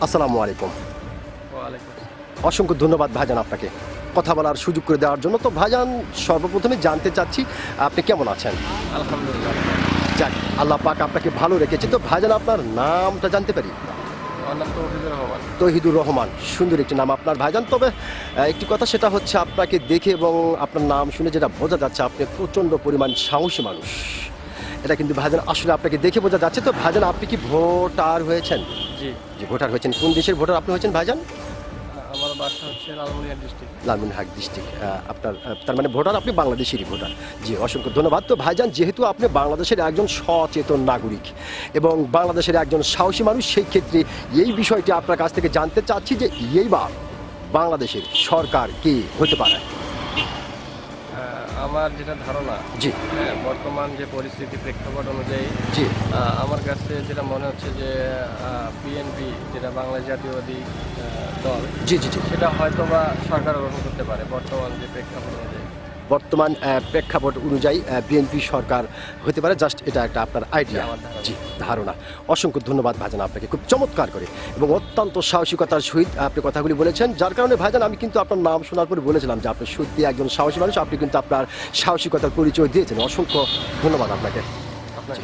আসসালামু আলাইকুম। ওয়ালাইকুম। অসংখ্য ধন্যবাদ ভাইজান আপনাকে কথা বলার সুযোগ করে দেওয়ার জন্য। তো ভাইজান সর্বপ্রথমে জানতে চাচ্ছি আপনি কেমন আছেন? আলহামদুলিল্লাহ। যাক, আল্লাহ পাক আপনাকে ভালো রেখেছে। তো ভাইজান আপনার নামটা জানতে পারি? আমার নাম তৌহিদুর রহমান। তৌহিদুর রহমান, সুন্দর একটি নাম আপনার ভাইজান। তবে একটি কথা, সেটা হচ্ছে আপনাকে দেখে এবং আপনার নাম শুনে যেটা বোঝা যাচ্ছে আপনি প্রচণ্ড পরিমাণ সাহসী মানুষ। এটা কিন্তু ভাইজান আসলে আপনাকে দেখে বোঝা যাচ্ছে। তো ভাইজান আপনি কি ভোটার হয়েছেন? জি। জি, ভোটার হয়েছেন। কোন দেশের ভোটার আপনি হয়েছেন ভাইজান? আমার বাসা হচ্ছে লালমনিরহাট ডিস্ট্রিক্ট। লালমনিরহাট ডিস্ট্রিক্ট। আপনার তার মানে ভোটার আপনি বাংলাদেশেরই ভোটার। জি, অসংখ্য ধন্যবাদ। তো ভাইজান, যেহেতু আপনি বাংলাদেশের একজন সচেতন নাগরিক এবং বাংলাদেশের একজন সাহসী মানুষ, সেই ক্ষেত্রে এই বিষয়টি আপনার কাছ থেকে জানতে চাচ্ছি যে এইবার বাংলাদেশের সরকার কে হতে পারে? আমার যেটা ধারণা, জি বর্তমান যে পরিস্থিতি প্রেক্ষাপট অনুযায়ী জি আমার কাছে যেটা মনে হচ্ছে যে বিএনপি, যেটা বাংলা জাতীয়বাদী দল, জি জি জি সেটা হয়তো বা সরকার গঠন করতে পারে বর্তমান যে প্রেক্ষাপট অনুযায়ী। বর্তমান প্রেক্ষাপট অনুযায়ী বিএনপি সরকার হতে পারে। জাস্ট এটা একটা আপনার আইডিয়া। আমার ধারণা। জি, ধারণা। অসংখ্য ধন্যবাদ ভাইজান আপনাকে, খুব চমৎকার করে এবং অত্যন্ত সাহসিকতার সহিত আপনি কথাগুলি বলেছেন, যার কারণে ভাইজান আমি কিন্তু আপনার নাম শোনার পরে বলেছিলাম যে আপনি সত্যি একজন সাহসী মানুষ। আপনি কিন্তু আপনার সাহসিকতার পরিচয় দিয়েছেন। অসংখ্য ধন্যবাদ আপনাকে। আপনার